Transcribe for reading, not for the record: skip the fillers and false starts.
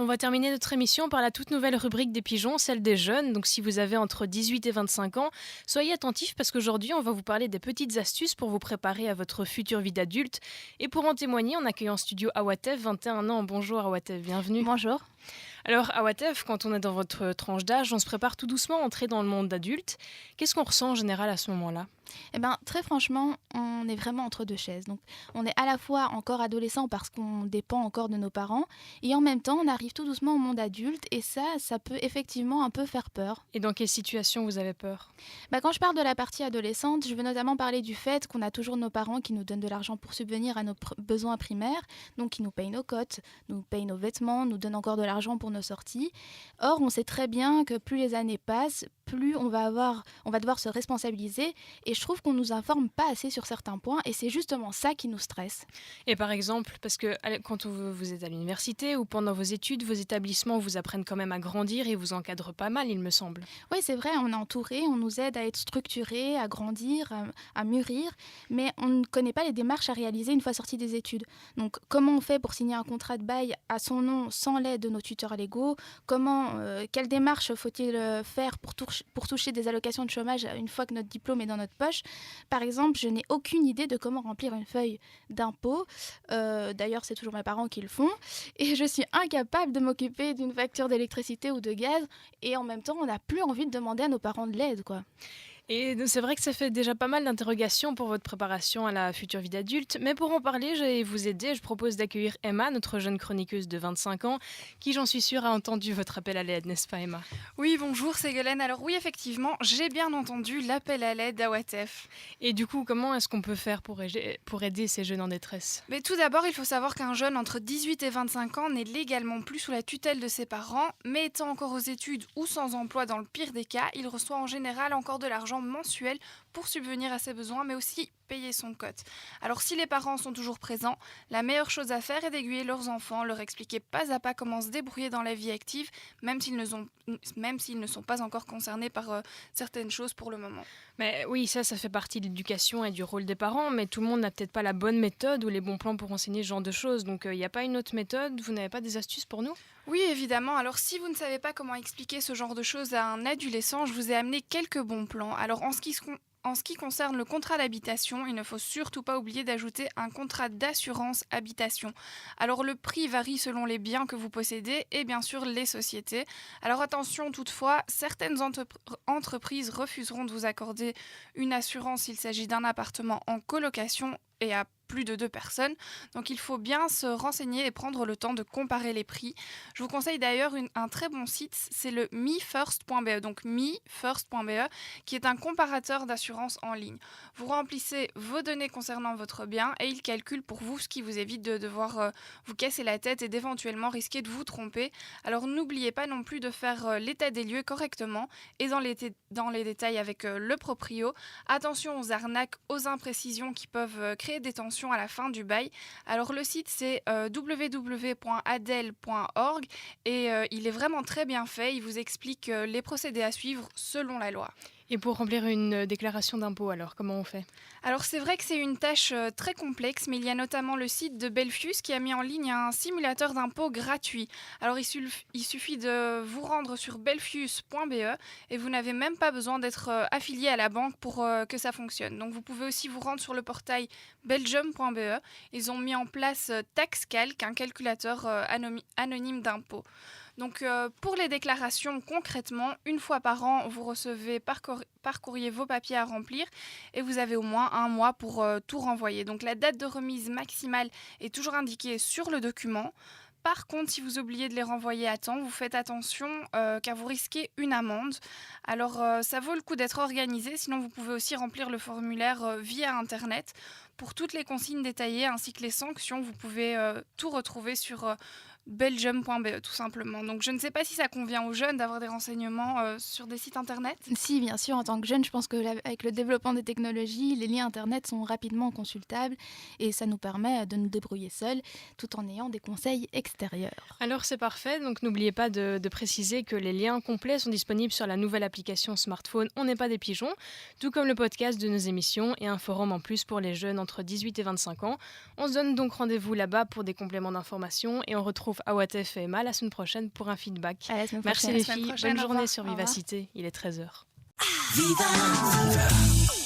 On va terminer notre émission par la toute nouvelle rubrique des pigeons, celle des jeunes. Donc si vous avez entre 18 et 25 ans, soyez attentifs parce qu'aujourd'hui on va vous parler des petites astuces pour vous préparer à votre future vie d'adulte. Et pour en témoigner, on accueille en studio Awatef, 21 ans. Bonjour Awatef, bienvenue. Bonjour. Alors Awatef, quand on est dans votre tranche d'âge, on se prépare tout doucement à entrer dans le monde d'adulte. Qu'est-ce qu'on ressent en général à ce moment-là? Eh ben, très franchement, on est vraiment entre deux chaises. Donc, on est à la fois encore adolescent parce qu'on dépend encore de nos parents, et en même temps, on arrive tout doucement au monde adulte, et ça peut effectivement un peu faire peur. Et dans quelle situation vous avez peur? Quand je parle de la partie adolescente, je veux notamment parler du fait qu'on a toujours nos parents qui nous donnent de l'argent pour subvenir à nos besoins primaires, donc qui nous payent nos cotes, nous payent nos vêtements, nous donnent encore de l'argent pour nos sorties. Or, on sait très bien que plus les années passent, plus on va devoir se responsabiliser, et je trouve qu'on nous informe pas assez sur certains points, et c'est justement ça qui nous stresse. Et par exemple, parce que quand vous êtes à l'université ou pendant vos études, vos établissements vous apprennent quand même à grandir et vous encadrent pas mal, il me semble. Oui, c'est vrai, on est entouré, on nous aide à être structurés, à grandir, à mûrir, mais on ne connaît pas les démarches à réaliser une fois sorti des études. Donc, comment on fait pour signer un contrat de bail à son nom sans l'aide de nos tuteurs légaux? Quelle démarche faut-il faire pour toucher des allocations de chômage une fois que notre diplôme est dans notre poche? Par exemple, je n'ai aucune idée de comment remplir une feuille d'impôt. D'ailleurs, c'est toujours mes parents qui le font. Et je suis incapable de m'occuper d'une facture d'électricité ou de gaz. Et en même temps, on n'a plus envie de demander à nos parents de l'aide, quoi. Et c'est vrai que ça fait déjà pas mal d'interrogations pour votre préparation à la future vie d'adulte, mais pour en parler, je vais vous aider. Je propose d'accueillir Emma, notre jeune chroniqueuse de 25 ans, qui, j'en suis sûre, a entendu votre appel à l'aide, n'est-ce pas Emma? Oui, bonjour, c'est Galen. Alors oui, effectivement, j'ai bien entendu l'appel à l'aide d'Awatef. Et du coup, comment est-ce qu'on peut faire pour aider ces jeunes en détresse? Mais tout d'abord, il faut savoir qu'un jeune entre 18 et 25 ans n'est légalement plus sous la tutelle de ses parents, mais étant encore aux études ou sans emploi dans le pire des cas, il reçoit en général encore de l'argent mensuel pour subvenir à ses besoins, mais aussi payer son cote. Alors si les parents sont toujours présents, la meilleure chose à faire est d'aiguiller leurs enfants, leur expliquer pas à pas comment se débrouiller dans la vie active, même s'ils ne sont pas encore concernés par certaines choses pour le moment. Mais oui, ça fait partie de l'éducation et du rôle des parents, mais tout le monde n'a peut-être pas la bonne méthode ou les bons plans pour enseigner ce genre de choses. Donc il n'y a pas une autre méthode? Vous n'avez pas des astuces pour nous? Oui, évidemment. Alors, si vous ne savez pas comment expliquer ce genre de choses à un adolescent, je vous ai amené quelques bons plans. Alors, en ce qui concerne le contrat d'habitation, il ne faut surtout pas oublier d'ajouter un contrat d'assurance habitation. Alors, le prix varie selon les biens que vous possédez et bien sûr les sociétés. Alors, attention toutefois, certaines entreprises refuseront de vous accorder une assurance s'il s'agit d'un appartement en colocation et à plus de deux personnes. Donc il faut bien se renseigner et prendre le temps de comparer les prix. Je vous conseille d'ailleurs un très bon site, c'est le mefirst.be, donc mefirst.be, qui est un comparateur d'assurance en ligne. Vous remplissez vos données concernant votre bien et il calcule pour vous, ce qui vous évite de devoir vous casser la tête et d'éventuellement risquer de vous tromper. Alors n'oubliez pas non plus de faire l'état des lieux correctement et dans les détails avec le proprio. Attention aux arnaques, aux imprécisions qui peuvent créer des tensions à la fin du bail. Alors le site c'est www.adel.org et il est vraiment très bien fait. Il vous explique les procédés à suivre selon la loi. Et pour remplir une déclaration d'impôt, alors, comment on fait? Alors c'est vrai que c'est une tâche très complexe, mais il y a notamment le site de Belfius qui a mis en ligne un simulateur d'impôt gratuit. Alors il suffit de vous rendre sur belfius.be et vous n'avez même pas besoin d'être affilié à la banque pour que ça fonctionne. Donc vous pouvez aussi vous rendre sur le portail belgium.be. Ils ont mis en place TaxCalc, un calculateur anonyme d'impôt. Donc pour les déclarations, concrètement, une fois par an, vous recevez par courrier vos papiers à remplir et vous avez au moins un mois pour tout renvoyer. Donc la date de remise maximale est toujours indiquée sur le document. Par contre, si vous oubliez de les renvoyer à temps, vous faites attention car vous risquez une amende. Alors ça vaut le coup d'être organisé, sinon vous pouvez aussi remplir le formulaire via Internet. Pour toutes les consignes détaillées ainsi que les sanctions, vous pouvez tout retrouver sur belgium.be tout simplement. Donc je ne sais pas si ça convient aux jeunes d'avoir des renseignements sur des sites internet. Si, bien sûr, en tant que jeune, je pense qu'avec le développement des technologies, les liens Internet sont rapidement consultables et ça nous permet de nous débrouiller seuls tout en ayant des conseils extérieurs. Alors c'est parfait, donc n'oubliez pas de préciser que les liens complets sont disponibles sur la nouvelle application smartphone On n'est pas des pigeons, tout comme le podcast de nos émissions et un forum en plus pour les jeunes entre 18 et 25 ans. On se donne donc rendez-vous là-bas pour des compléments d'informations et on retrouve retrouve Awate FMA la semaine prochaine pour un feedback. À la semaine Merci prochaine. les semaine filles, prochaine, bonne au journée revoir. sur Au revoir. Vivacité, il est 13h. Viva!